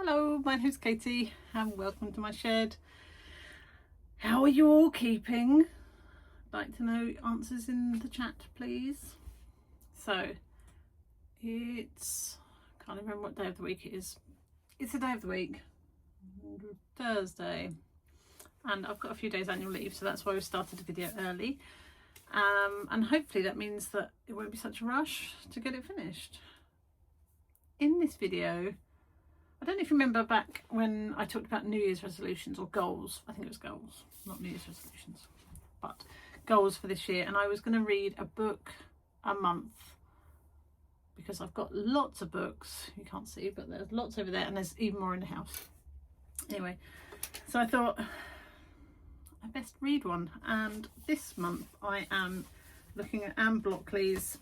Hello, my name's Katie and welcome to my shed. How are you all keeping? I'd like to know answers in the chat, please. So it's, I can't remember what day of the week it is. It's a day of the week, Thursday, and I've got a few days annual leave, so that's why we started the video early. And hopefully that means that it won't be such a rush to get it finished. In this video, I don't know if you remember back when I talked about New Year's resolutions or goals. I think it was goals, not New Year's resolutions, but goals for this year. And I was going to read a book a month because I've got lots of books. You can't see, but there's lots over there and there's even more in the house. Anyway, so I thought I best read one. And this month I am looking at Anne Blockley's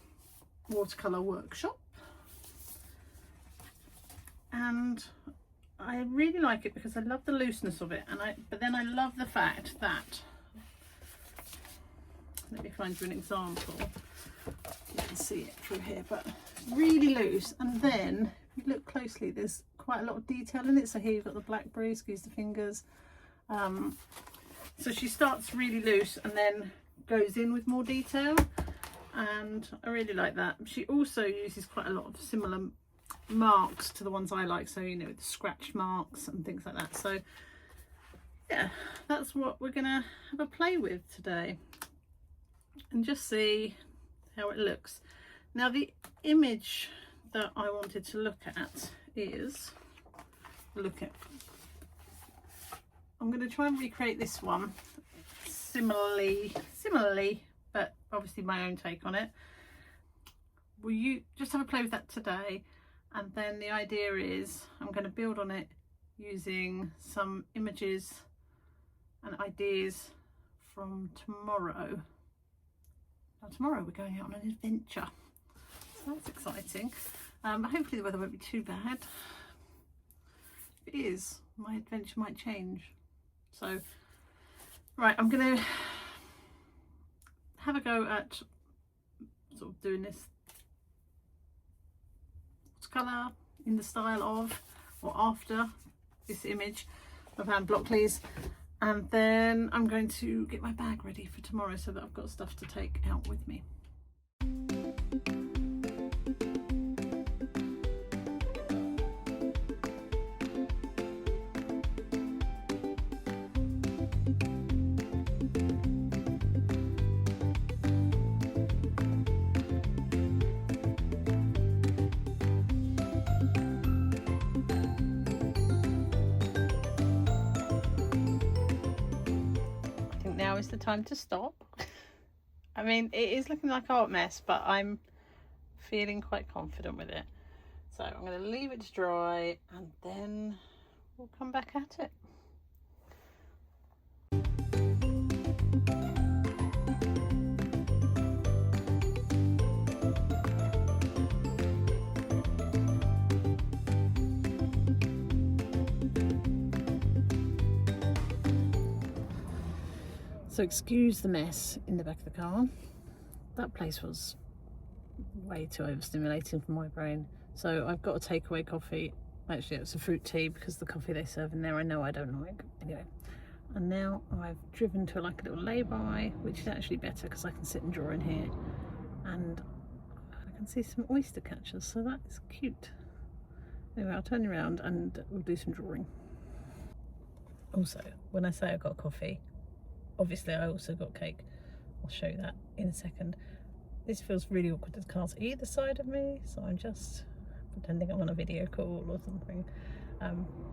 watercolour workshop. And I really like it because I love the looseness of it, but then I love the fact that, let me find you an example, you can see it through here, but really loose, and then if you look closely there's quite a lot of detail in it. So here you've got the blackberry, squeeze the fingers, so she starts really loose and then goes in with more detail, and I really like that. She also uses quite a lot of similar marks to the ones I like, so you know, the scratch marks and things like that. So yeah, that's what we're gonna have a play with today and just see how it looks. Now the image that I wanted to look at is, I'm going to try and recreate this one similarly, but obviously my own take on it. Will you just have a play with that today? And then the idea is I'm going to build on it using some images and ideas from tomorrow. Now tomorrow we're going out on an adventure, so that's exciting. Hopefully the weather won't be too bad. If it is, my adventure might change. So right, I'm going to have a go at sort of doing this colour in the style of or after this image of Anne Blockley's, and then I'm going to get my bag ready for tomorrow so that I've got stuff to take out with me. Now is the time to stop. I mean, it is looking like a hot mess, but I'm feeling quite confident with it. So I'm going to leave it to dry and then we'll come back at it. So excuse the mess in the back of the car. That place was way too overstimulating for my brain. So I've got a takeaway coffee. Actually, it's a fruit tea because the coffee they serve in there I know I don't like. Anyway, and now I've driven to like a little lay-by, which is actually better because I can sit and draw in here. And I can see some oyster catchers, so that is cute. Anyway, I'll turn around and we'll do some drawing. Also, when I say I got coffee, obviously I also got cake. I'll show you that in a second. This feels really awkward. There's cars either side of me, so I'm just pretending I'm on a video call or something.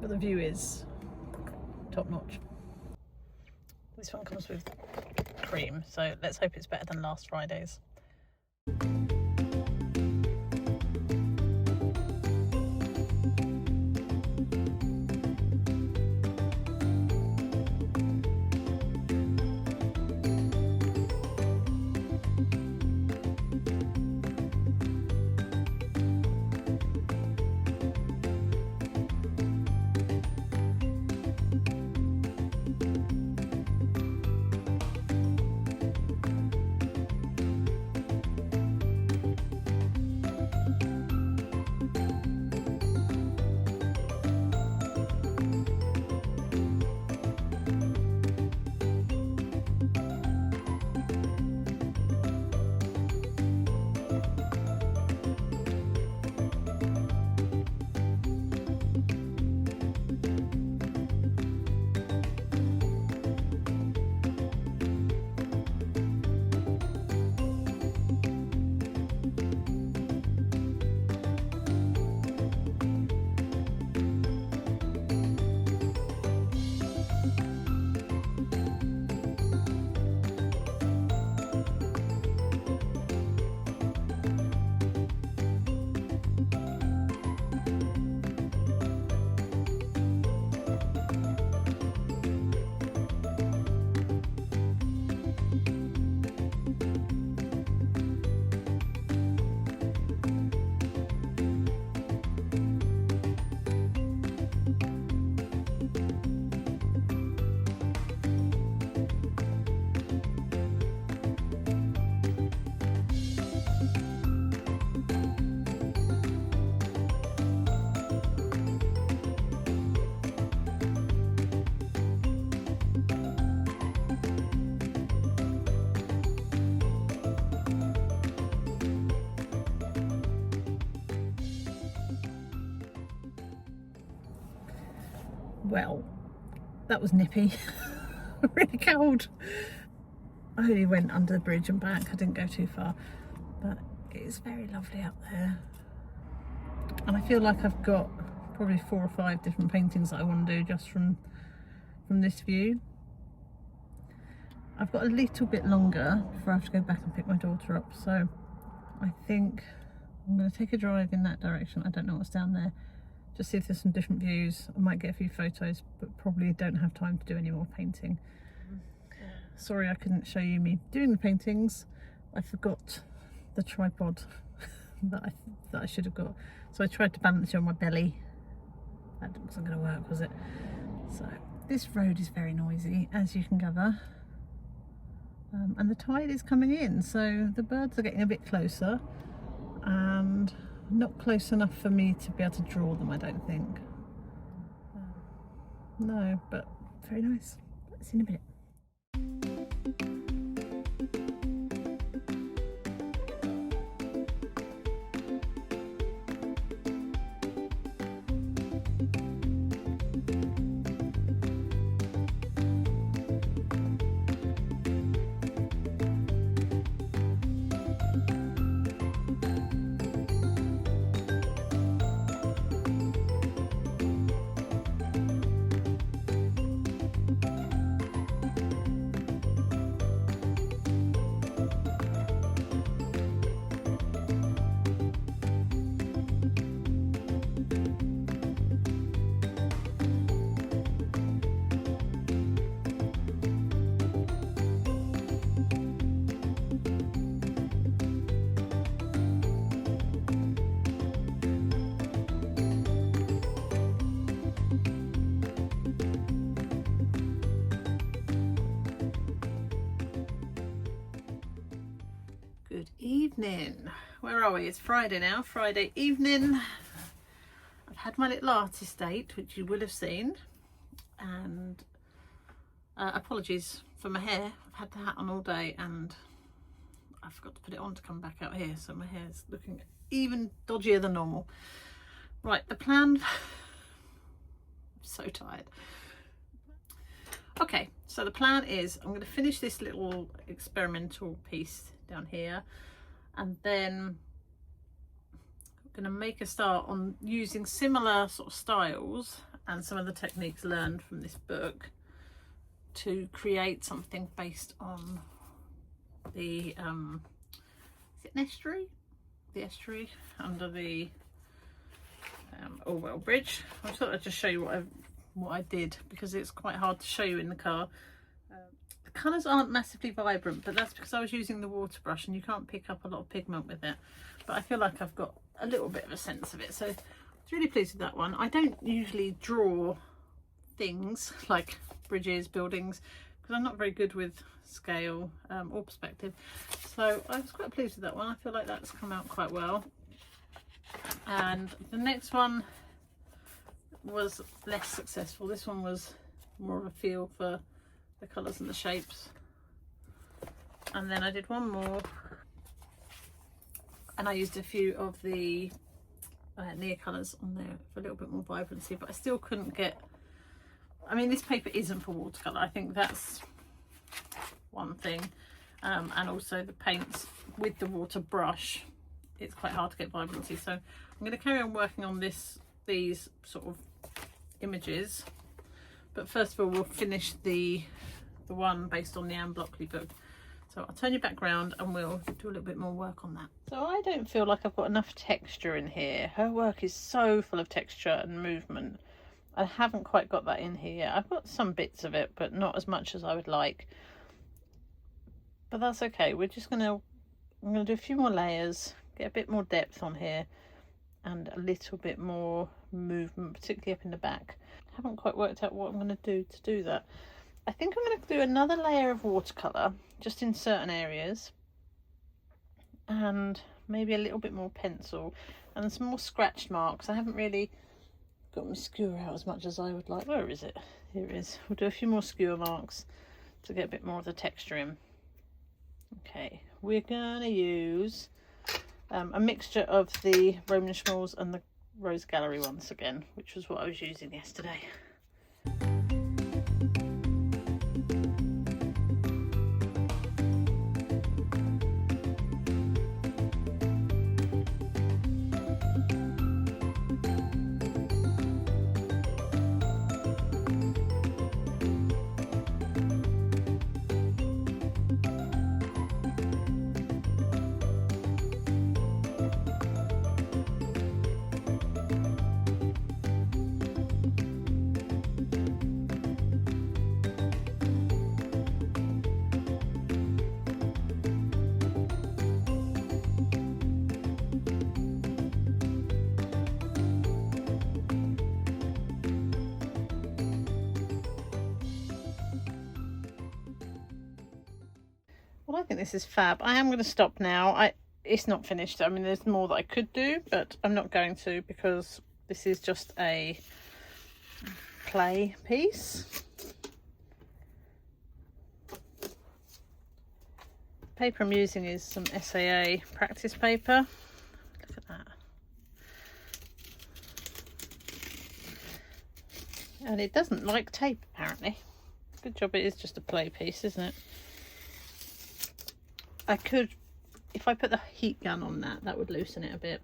But the view is top notch. This one comes with cream, so let's hope it's better than last Friday's. Well, that was nippy. Really cold. I only went under the bridge and back, I didn't go too far, but it's very lovely up there. And I feel like I've got probably 4 or 5 different paintings that I want to do just from this view. I've got a little bit longer before I have to go back and pick my daughter up, so I think I'm going to take a drive in that direction. I don't know what's down there, just see if there's some different views. I might get a few photos, but probably don't have time to do any more painting. Sorry I couldn't show you me doing the paintings. I forgot the tripod that I should have got, so I tried to balance it on my belly. That wasn't going to work, was it? So this road is very noisy, as you can gather. And the tide is coming in, so the birds are getting a bit closer and not close enough for me to be able to draw them, I don't think. No, but very nice. See you in a minute. Good evening. Where are we? It's Friday now, Friday evening. I've had my little artist date, which you will have seen, and apologies for my hair. I've had the hat on all day and I forgot to put it on to come back out here, so my hair's looking even dodgier than normal. Right, the plan. I'm so tired. Okay, so the plan is I'm going to finish this little experimental piece down here, and then I'm going to make a start on using similar sort of styles and some of the techniques learned from this book to create something based on the is it an estuary? The estuary under the Orwell Bridge. I thought I'd just show you what I did, because it's quite hard to show you in the car. The colours aren't massively vibrant, but that's because I was using the water brush and you can't pick up a lot of pigment with it, but I feel like I've got a little bit of a sense of it, so I was really pleased with that one. I don't usually draw things like bridges, buildings, because I'm not very good with scale or perspective, so I was quite pleased with that one. I feel like that's come out quite well. And the next one was less successful. This one was more of a feel for the colours and the shapes. And then I did one more and I used a few of the near colours on there for a little bit more vibrancy, but I still couldn't get, I mean, this paper isn't for watercolour, I think that's one thing, and also the paints with the water brush, it's quite hard to get vibrancy, so I'm going to carry on working on these sort of images, but first of all we'll finish the one based on the Anne Blockley book. So I'll turn you back round and we'll do a little bit more work on that. So I don't feel like I've got enough texture in here. Her work is so full of texture and movement. I haven't quite got that in here. I've got some bits of it, but not as much as I would like. But that's okay. I'm gonna do a few more layers, get a bit more depth on here and a little bit more movement, particularly up in the back. I haven't quite worked out what I'm going to do that. I think I'm going to do another layer of watercolour just in certain areas, and maybe a little bit more pencil and some more scratch marks. I haven't really got my skewer out as much as I would like. Where is it? Here it is. We'll do a few more skewer marks to get a bit more of the texture in. Okay, we're going to use a mixture of the Roman Schmalls and the Rose Gallery ones again, which was what I was using yesterday. Well, I think this is fab. I am going to stop now. It's not finished. I mean, there's more that I could do, but I'm not going to because this is just a clay piece. Paper I'm using is some SAA practice paper. Look at that. And it doesn't like tape, apparently. Good job it is just a play piece, isn't it? I could, if I put the heat gun on that would loosen it a bit.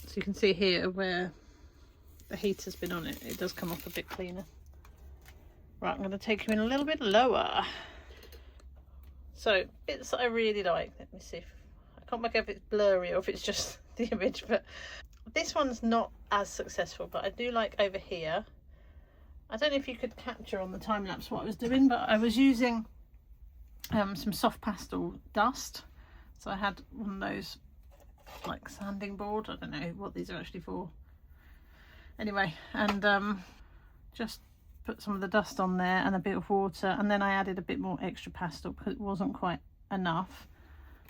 So you can see here where the heat has been on it, it does come off a bit cleaner. Right, I'm going to take you in a little bit lower. So, bits that I really like. Let me see if I can't make out if it's blurry or if it's just the image, but this one's not as successful, but I do like over here. I don't know if you could capture on the time lapse what I was doing, but I was using some soft pastel dust. So I had one of those like sanding board. I don't know what these are actually for. Anyway, and just put some of the dust on there and a bit of water, and then I added a bit more extra pastel because it wasn't quite enough.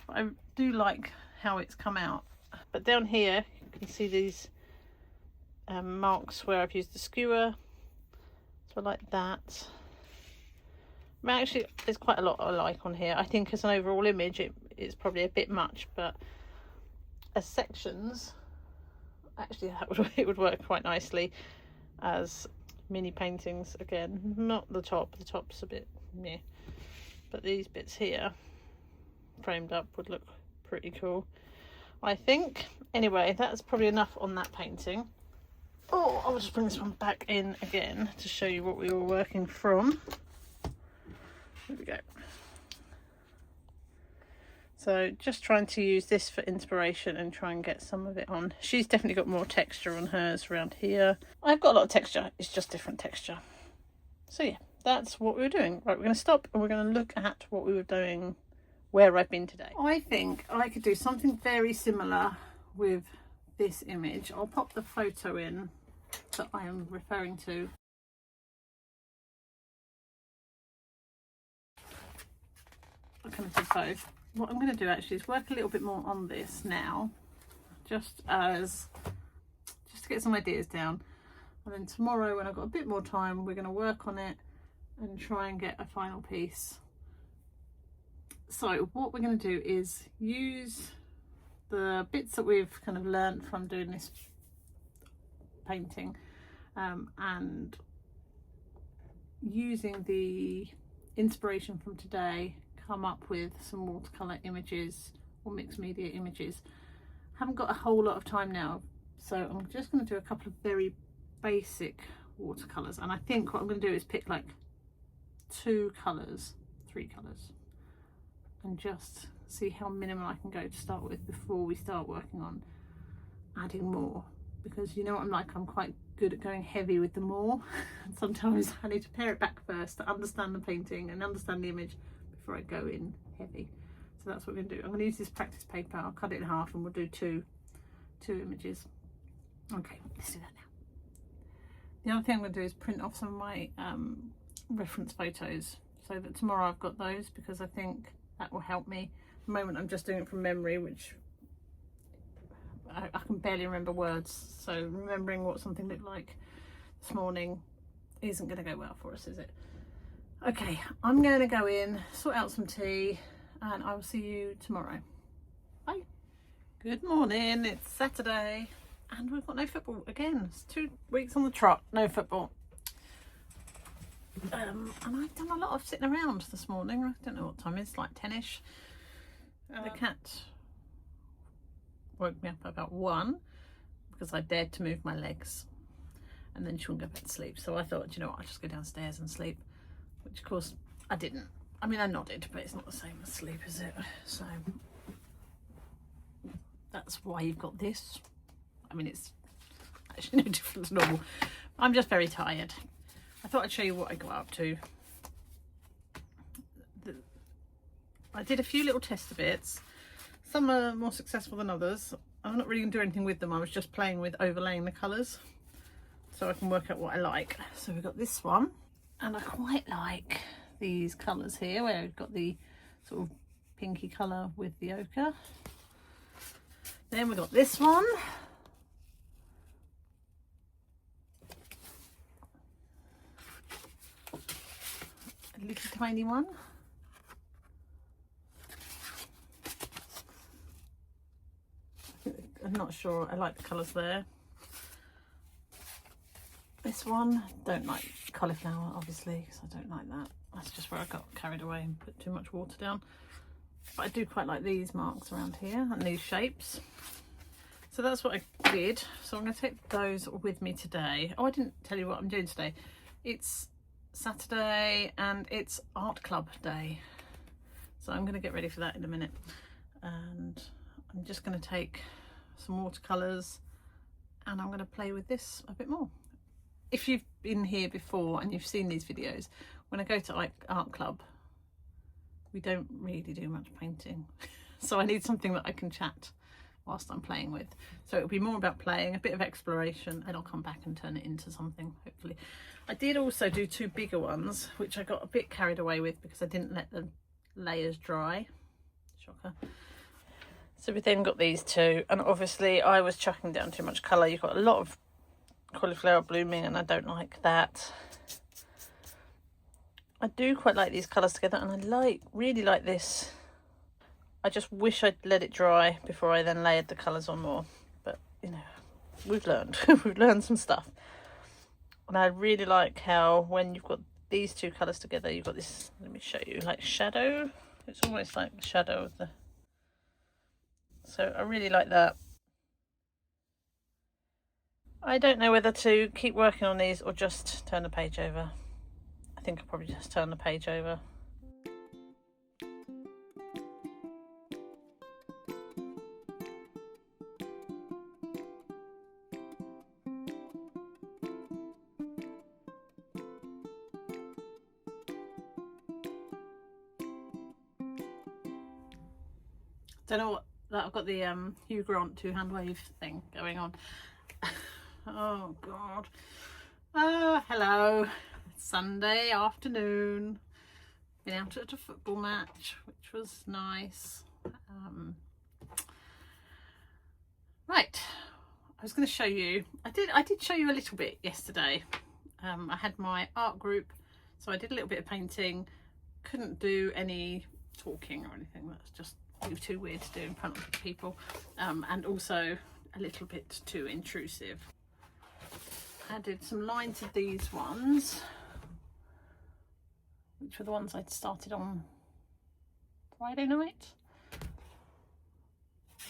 But I do like how it's come out. But down here you can see these marks where I've used the skewer, so I like that. I mean, actually there's quite a lot I like on here. I think as an overall image it's probably a bit much, but as sections actually it would work quite nicely as mini paintings. Again, not the top's a bit meh, but these bits here framed up would look pretty cool, I think. Anyway, that's probably enough on that painting. Oh, I'll just bring this one back in again to show you what we were working from. Here we go. So just trying to use this for inspiration and try and get some of it on. She's definitely got more texture on hers around here. I've got a lot of texture, it's just different texture. So yeah, that's what we were doing. Right, we're going to stop and we're going to look at what we were doing, where I've been today. I think I could do something very similar with this image. I'll pop the photo in that I am referring to. I kind of did both. What I'm going to do actually is work a little bit more on this now, just to get some ideas down, and then tomorrow when I've got a bit more time we're going to work on it and try and get a final piece. So what we're going to do is use the bits that we've kind of learned from doing this painting, and using the inspiration from today come up with some watercolour images or mixed media images. Haven't got a whole lot of time now, so I'm just going to do a couple of very basic watercolours, and I think what I'm going to do is pick like 3 colours, and just see how minimal I can go to start with before we start working on adding more, because you know what I'm like, I'm quite good at going heavy with the more. And sometimes I need to pare it back first to understand the painting and understand the image before I go in heavy. So that's what we're going to do. I'm going to use this practice paper. I'll cut it in half and we'll do two images. Okay, let's do that now. The other thing I'm going to do is print off some of my reference photos so that tomorrow I've got those, because I think that will help me. At the moment I'm just doing it from memory, which I can barely remember words, so remembering what something looked like this morning isn't going to go well for us, is it? Okay, I'm going to go in, sort out some tea, and I will see you tomorrow. Bye. Good morning, it's Saturday and we've got no football again. It's 2 weeks on the trot, no football. And I've done a lot of sitting around this morning. I don't know what time it's like 10ish. The cat woke me up about 1 because I dared to move my legs, and then she wouldn't go back to sleep. So I thought, you know what, I'll just go downstairs and sleep, which of course I didn't. I mean, I nodded, but it's not the same as sleep, is it? So that's why you've got this. I mean, it's actually no different to normal. I'm just very tired. I thought I'd show you what I got up to. I did a few little tester bits. Some are more successful than others. I'm not really going to do anything with them. I was just playing with overlaying the colours so I can work out what I like. So we've got this one, and I quite like these colours here where we've got the sort of pinky colour with the ochre. Then we've got this one. A little tiny one. I'm not sure, I like the colours there. This one, don't like cauliflower obviously, because I don't like that. That's just where I got carried away and put too much water down. But I do quite like these marks around here and these shapes. So that's what I did. So I'm going to take those with me today. Oh, I didn't tell you what I'm doing today. It's Saturday and it's art club day. So I'm going to get ready for that in a minute. And I'm just going to take some watercolours and I'm going to play with this a bit more. If you've been here before and you've seen these videos, when I go to art club, we don't really do much painting. So I need something that I can chat whilst I'm playing with. So it'll be more about playing, a bit of exploration, and I'll come back and turn it into something, hopefully. I did also do two bigger ones, which I got a bit carried away with because I didn't let the layers dry. Shocker. So we then got these two, and obviously I was chucking down too much colour. You've got a lot of cauliflower blooming and I don't like that. I do quite like these colours together, and I really like this. I just wish I'd let it dry before I then layered the colours on more. But, you know, we've learned. We've learned some stuff. And I really like how when you've got these two colours together, you've got this, let me show you, like shadow. It's almost like the shadow of the... So I really like that. I don't know whether to keep working on these or just turn the page over. I think I'll probably just turn the page over. Don't know what that, I've got the Hugh Grant two-hand wave thing going on. Oh god. Oh, hello. It's Sunday afternoon. Been out at a football match, which was nice. Right, I was going to show you. I did show you a little bit yesterday. I had my art group, so I did a little bit of painting. Couldn't do any talking or anything. That's just too weird to do in front of people, and also a little bit too intrusive. Added some lines of these ones, which were the ones I'd started on Friday night,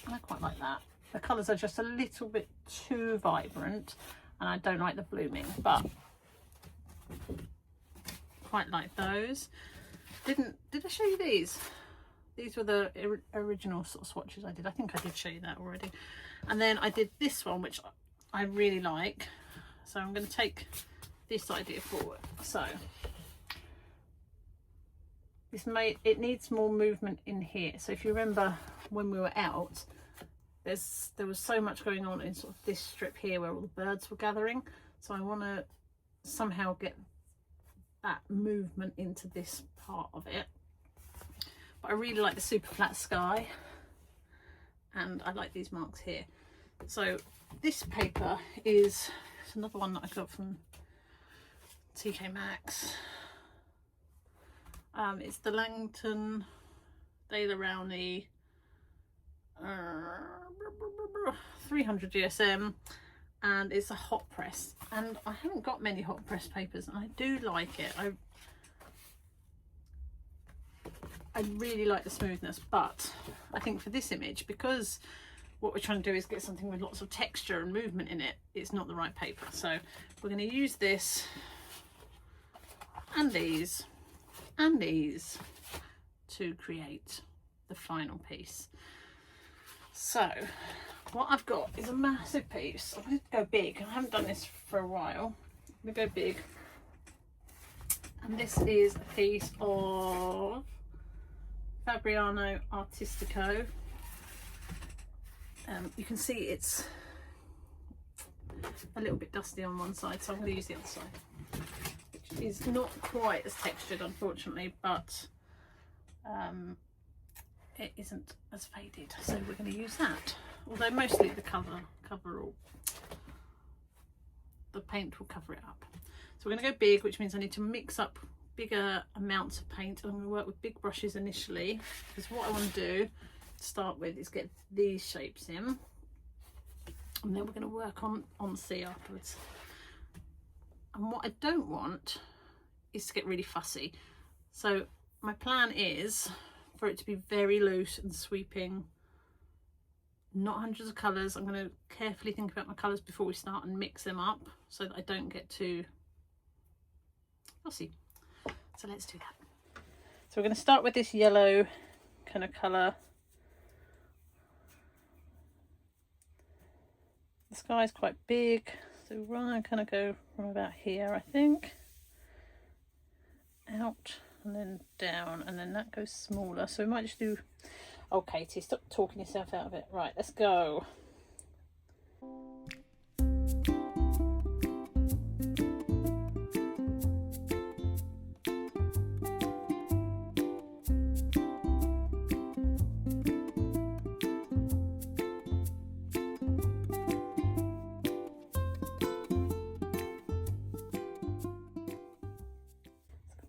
and I quite like that. The colours are just a little bit too vibrant and I don't like the blooming, but quite like those. Did I show you these? These were the original sort of swatches I did. I think I did show you that already. And then I did this one, which I really like. So I'm going to take this idea forward. So it needs more movement in here. So if you remember when we were out, there was so much going on in sort of this strip here where all the birds were gathering. So I want to somehow get that movement into this part of it. But I really like the super flat sky, and I like these marks here. So this paper is another one that I got from TK Maxx. It's the Langton Daler Rowney 300 GSM, and it's a hot press, and I haven't got many hot press papers and I do like it. I really like the smoothness, but I think for this image, because what we're trying to do is get something with lots of texture and movement in it, it's not the right paper. So we're going to use this and these and these to create the final piece. So what I've got is a massive piece. I'm going to go big. I haven't done this for a while. I'm going to go big. And this is a piece of Fabriano Artistico. You can see it's a little bit dusty on one side, so I'm going to use the other side, which is not quite as textured, unfortunately, but it isn't as faded, so we're going to use that. Although mostly the the paint will cover it up. So we're going to go big, which means I need to mix up bigger amounts of paint. I'm going to work with big brushes initially, because what I want to do to start with is get these shapes in, and then we're going to work on the sea afterwards. And what I don't want is to get really fussy. So my plan is for it to be very loose and sweeping, not hundreds of colours. I'm going to carefully think about my colours before we start and mix them up so that I don't get too fussy. So let's do that. So we're going to start with this yellow kind of colour. The sky is quite big, so we're going to kind of go from about here, I think, out and then down, and then that goes smaller. So we might just do, oh Katie, stop talking yourself out of it. Right, let's go.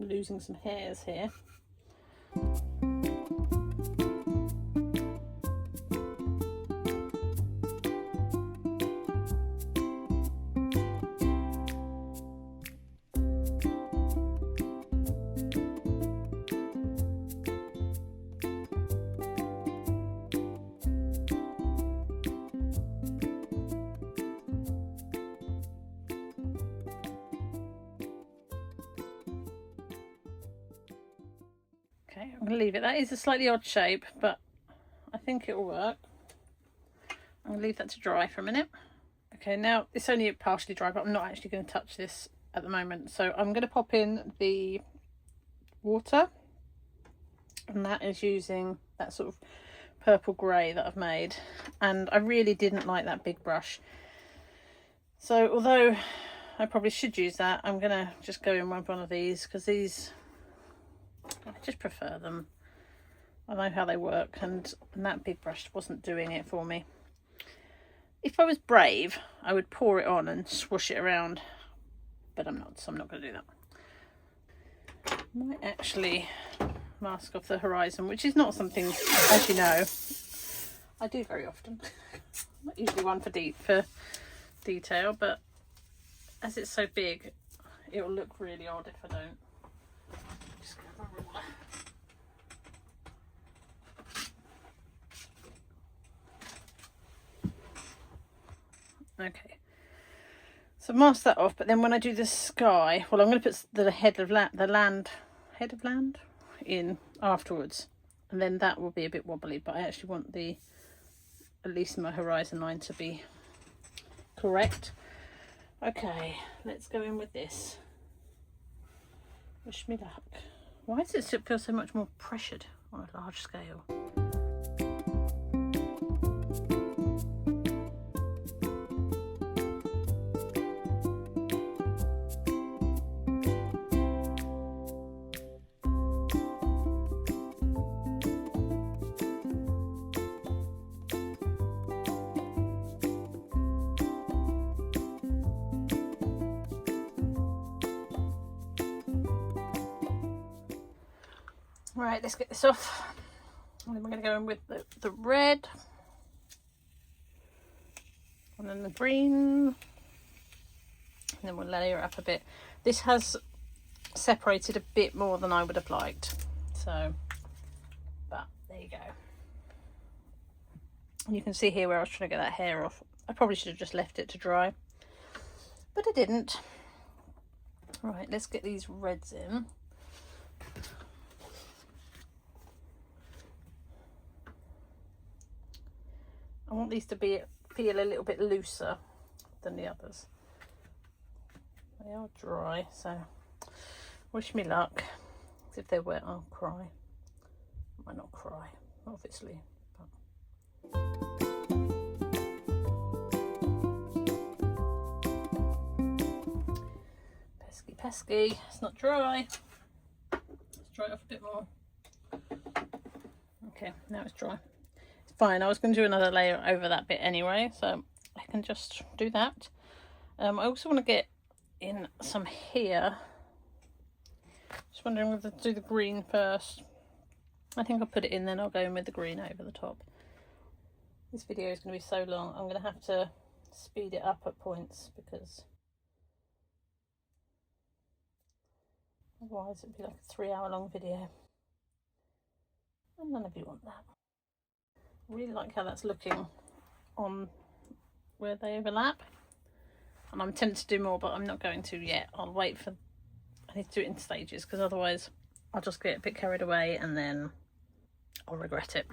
I'm losing some hairs here. Okay, I'm going to leave it. That is a slightly odd shape, but I think it will work. I'm going to leave that to dry for a minute. Okay, now it's only partially dry, but I'm not actually going to touch this at the moment. So I'm going to pop in the water, and that is using that sort of purple grey that I've made. And I really didn't like that big brush. So although I probably should use that, I'm going to just go in with one of these, because these, I just prefer them. I know how they work, and that big brush wasn't doing it for me. If I was brave, I would pour it on and swoosh it around, but I'm not, so I'm not going to do that. Might actually mask off the horizon, which is not something, as you know, I do very often. Not usually one for detail, but as it's so big, it will look really odd if I don't. Just grab a ruler. Okay, so mask that off, but then when I do the sky, well, I'm going to put the head of land in afterwards, and then that will be a bit wobbly, but I actually want at least my horizon line to be correct. Okay, let's go in with this. Wish me luck. Why does it feel so much more pressured on a large scale? Right, let's get this off, and then we're going to go in with the red, and then the green, and then we'll layer it up a bit. This has separated a bit more than I would have liked, so, but there you go. And you can see here where I was trying to get that hair off. I probably should have just left it to dry, but I didn't. Right, let's get these reds in. I want these to feel a little bit looser than the others. They are dry, so wish me luck. If they're wet, I'll cry. I might not cry, obviously. But... pesky, pesky. It's not dry. Let's dry it off a bit more. Okay, now it's dry. It's fine. I was going to do another layer over that bit anyway, so I can just do that. I also want to get in some here. Just wondering whether to do the green first. I think I'll put it in, then I'll go in with the green over the top. This video is going to be so long, I'm going to have to speed it up at points because otherwise it'd be like a 3-hour long video. And none of you want that. I really like how that's looking on where they overlap. And I'm tempted to do more, but I'm not going to yet. I'll wait for, I need to do it in stages because otherwise I'll just get a bit carried away and then I'll regret it.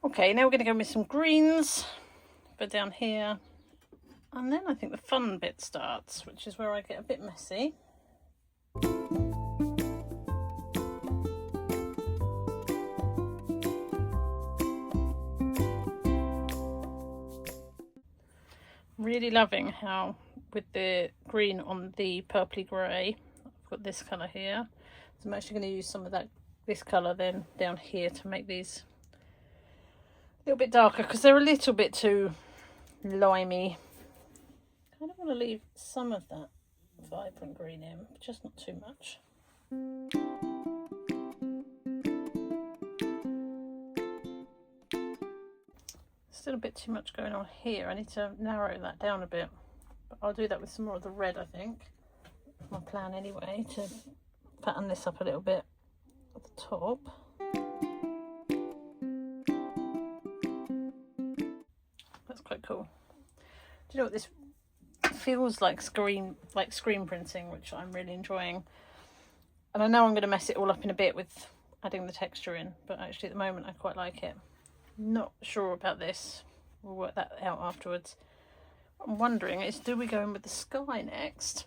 Okay, now we're going to go with some greens for down here. And then I think the fun bit starts, which is where I get a bit messy. Really loving how with the green on the purpley grey, I've got this colour here. So I'm actually going to use some of this colour then down here to make these a little bit darker because they're a little bit too limey. I kind of want to leave some of that vibrant green in, but just not too much. Still a bit too much going on here. I need to narrow that down a bit, but I'll do that with some more of the red, I think. My plan anyway, to fatten this up a little bit at the top. That's quite cool. Do you know what this feels like? Screen printing, which I'm really enjoying. And I know I'm going to mess it all up in a bit with adding the texture in, but actually at the moment I quite like it. Not sure about this. We'll work that out afterwards. What I'm wondering is, do we go in with the sky next?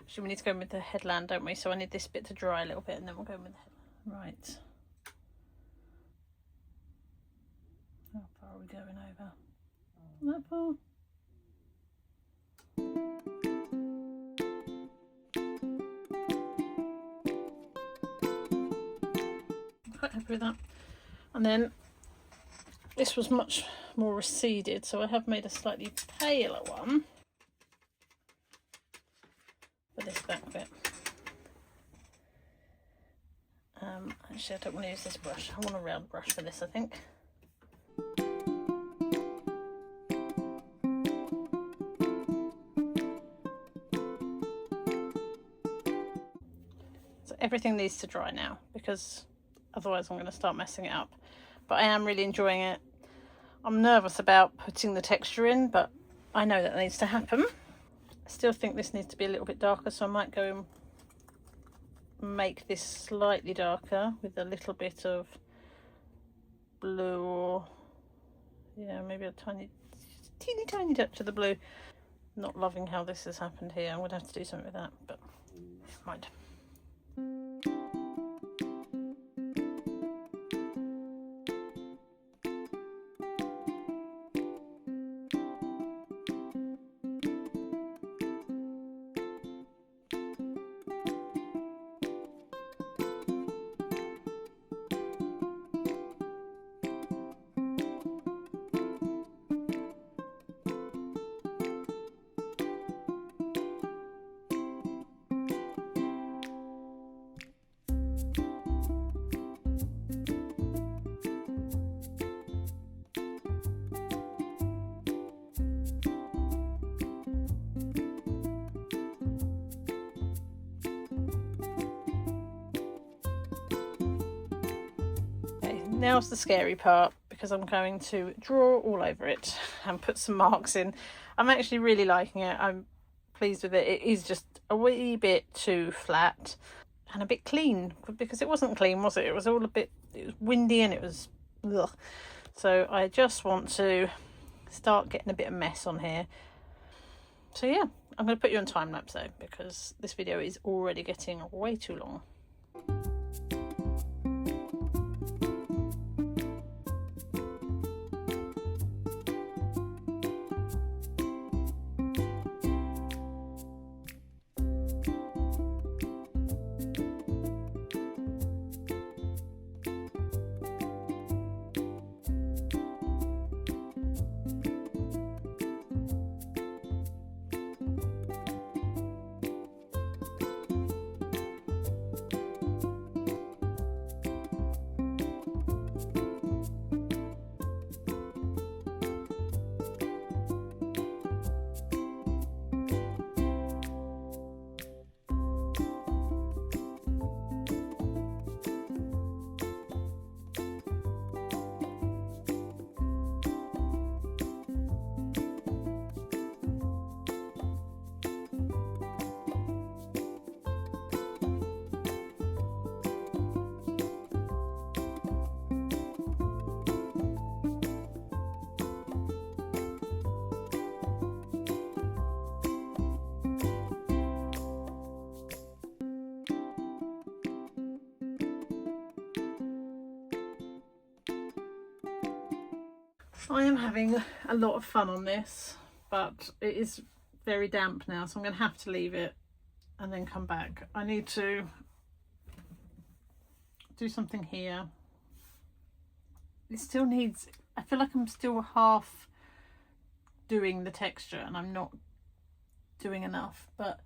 Actually, we need to go in with the headland, don't we? So I need this bit to dry a little bit and then we'll go in with the headland. Right. How far are we going over? Not that far. Quite happy with that. And then this was much more receded, so I have made a slightly paler one for this back bit. Actually, I don't want to use this brush. I want a round brush for this, I think. So everything needs to dry now because otherwise I'm going to start messing it up. But I am really enjoying it. I'm nervous about putting the texture in, but I know that needs to happen. I still think this needs to be a little bit darker, so I might go and make this slightly darker with a little bit of blue, or yeah, maybe a teeny tiny touch of the blue. Not loving how this has happened here. I'm going to have to do something with that, but never mind. Now's the scary part because I'm going to draw all over it and put some marks in. I'm actually really liking it. I'm pleased with it. It is just a wee bit too flat and a bit clean because it wasn't clean, was it? It was all a bit, it was windy and it was ugh. So I just want to start getting a bit of mess on here. So yeah, I'm going to put you on time lapse though because this video is already getting way too long. I am having a lot of fun on this, but it is very damp now, so I'm going to have to leave it and then come back. I need to do something here. It still needs, I feel like I'm still half doing the texture and I'm not doing enough, but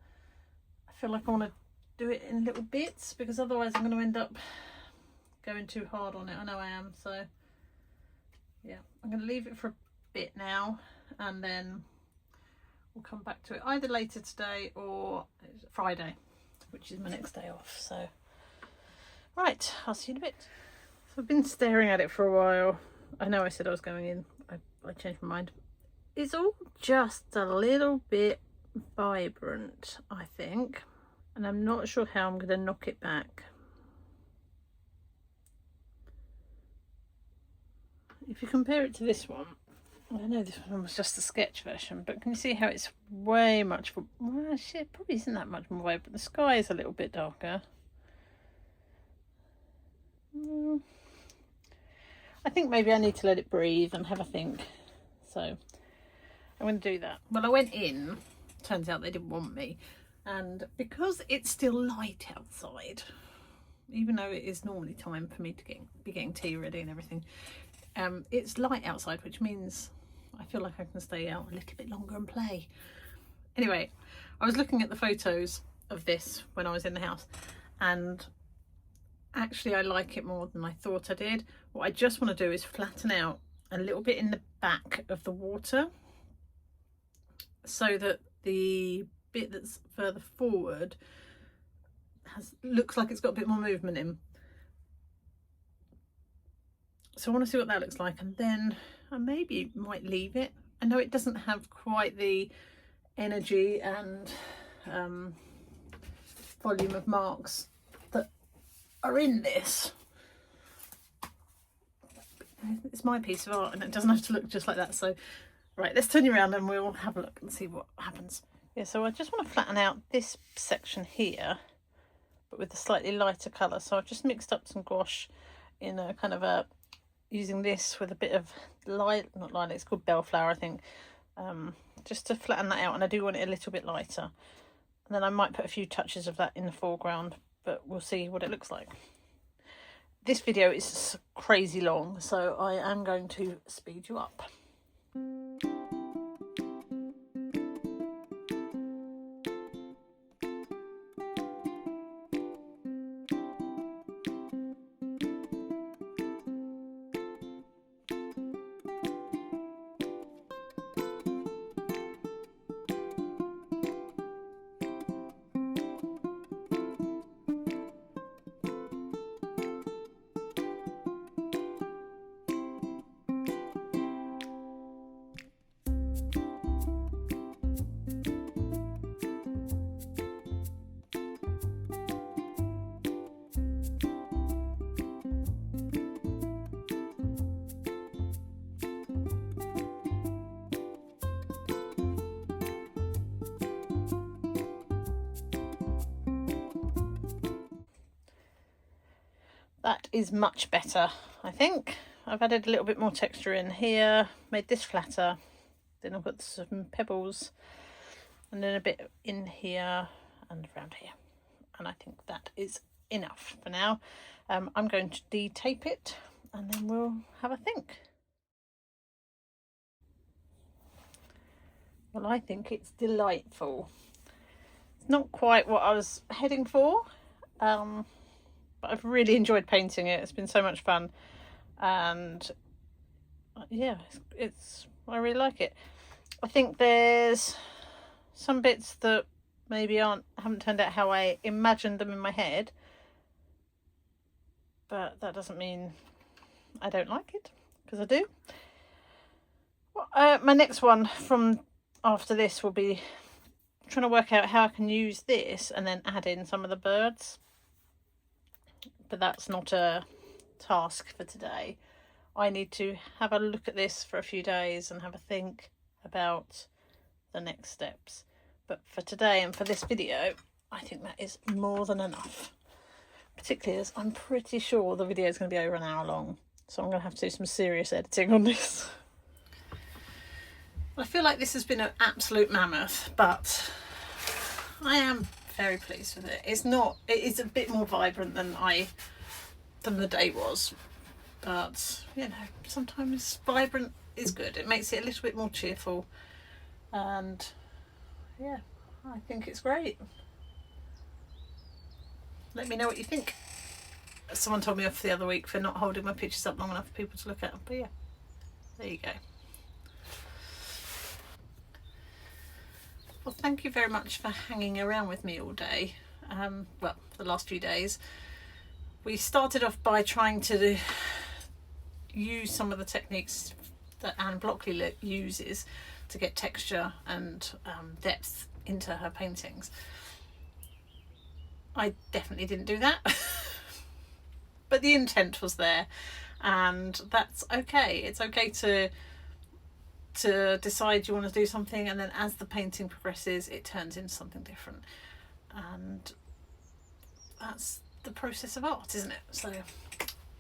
I feel like I want to do it in little bits, because otherwise I'm going to end up going too hard on it. I know I am, so yeah, I'm going to leave it for a bit now and then we'll come back to it either later today or Friday, which is my next day off. So right, I'll see you in a bit. So I've been staring at it for a while. I know I said I was going in, I changed my mind. It's all just a little bit vibrant, I think, and I'm not sure how I'm going to knock it back. If you compare it to this one, I know this one was just a sketch version, but can you see how it's way much, well, actually it probably isn't that much more vibrant. The sky is a little bit darker. I think maybe I need to let it breathe and have a think, so I'm going to do that. Well, I went in, turns out they didn't want me, and because it's still light outside, even though it is normally time for me to be getting tea ready and everything, it's light outside, which means I feel like I can stay out a little bit longer and play. Anyway, I was looking at the photos of this when I was in the house, and actually I like it more than I thought I did. What I just want to do is flatten out a little bit in the back of the water so that the bit that's further forward looks like it's got a bit more movement in. So I want to see what that looks like, and then I maybe might leave it. I know it doesn't have quite the energy and volume of marks that are in this. It's my piece of art and it doesn't have to look just like that. So right, let's turn you around and we'll have a look and see what happens. Yeah, so I just want to flatten out this section here, but with a slightly lighter colour. So I've just mixed up some gouache in a kind of a, using this with a bit of light, not lilac, it's called bellflower, I think, just to flatten that out, and I do want it a little bit lighter. And then I might put a few touches of that in the foreground, but we'll see what it looks like. This video is crazy long, so I am going to speed you up. That is much better, I think. I've added a little bit more texture in here, made this flatter, then I've got some pebbles, and then a bit in here and around here. And I think that is enough for now. I'm going to de-tape it and then we'll have a think. Well, I think it's delightful. It's not quite what I was heading for, but I've really enjoyed painting it. It's been so much fun, and yeah, I really like it. I think there's some bits that maybe haven't turned out how I imagined them in my head, but that doesn't mean I don't like it, because I do. Well, my next one from after this will be trying to work out how I can use this and then add in some of the birds. But that's not a task for today. I need to have a look at this for a few days and have a think about the next steps. But for today and for this video, I think that is more than enough. Particularly as I'm pretty sure the video is going to be over an hour long. So I'm going to have to do some serious editing on this. I feel like this has been an absolute mammoth, but I am very pleased with it. It is a bit more vibrant than the day was, but you know, sometimes vibrant is good. It makes it a little bit more cheerful, and yeah, I think it's great. Let me know what you think. Someone told me off the other week for not holding my pictures up long enough for people to look at them, but yeah, there you go. Well, thank you very much for hanging around with me all day. Well, the last few days. We started off by trying to use some of the techniques that Anne Blockley uses to get texture and depth into her paintings. I definitely didn't do that, but the intent was there, and that's okay. It's okay to decide you want to do something, and then as the painting progresses it turns into something different, and that's the process of art, isn't it? So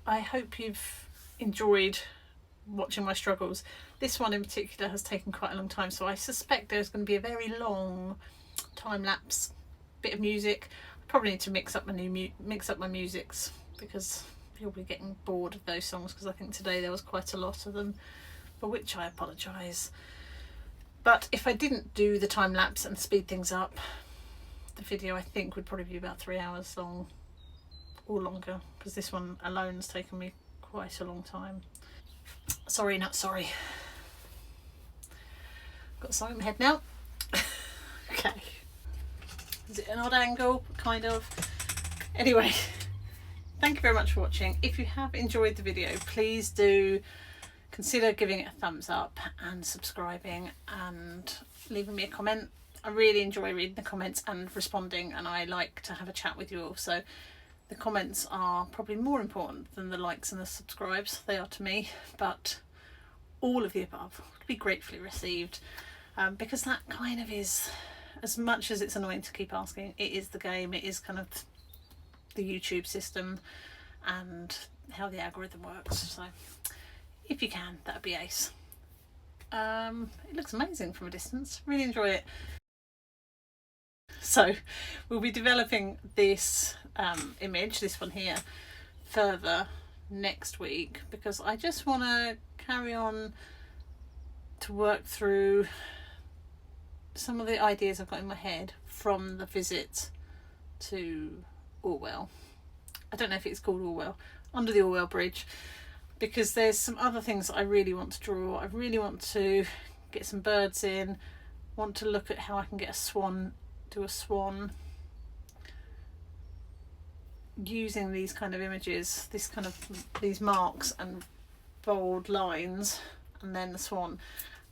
I hope you've enjoyed watching my struggles. This one in particular has taken quite a long time, so I suspect there's going to be a very long time-lapse bit of music. I probably need to mix up my musics, because you'll be getting bored of those songs, because I think today there was quite a lot of them, for which I apologise. But if I didn't do the time lapse and speed things up, the video I think would probably be about 3 hours long or longer, because this one alone has taken me quite a long time. Sorry, not sorry. Got something in my head now. Okay. Is it an odd angle? Kind of. Anyway, thank you very much for watching. If you have enjoyed the video, please do consider giving it a thumbs up and subscribing and leaving me a comment. I really enjoy reading the comments and responding, and I like to have a chat with you all. So the comments are probably more important than the likes and the subscribes. They are to me, but all of the above would be gratefully received, because that kind of is, as much as it's annoying to keep asking, it is the game. It is kind of the YouTube system and how the algorithm works. So if you can, that'd be ace. It looks amazing from a distance. Really enjoy it. So we'll be developing this image, this one here, further next week, because I just want to carry on to work through some of the ideas I've got in my head from the visit to Orwell. I don't know if it's called Orwell, under the Orwell Bridge, because there's some other things that I really want to draw. I really want to get some birds in, want to look at how I can get a swan, do a swan using these kind of images, these marks and bold lines, and then the swan.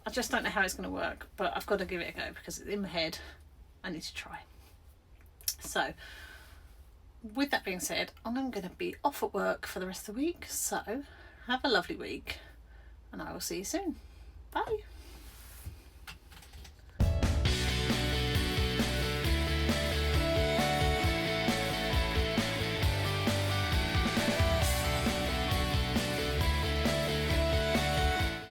I just don't know how it's going to work, but I've got to give it a go because it's in my head. I need to try. So with that being said, I'm going to be off at work for the rest of the week, so have a lovely week and I will see you soon. Bye.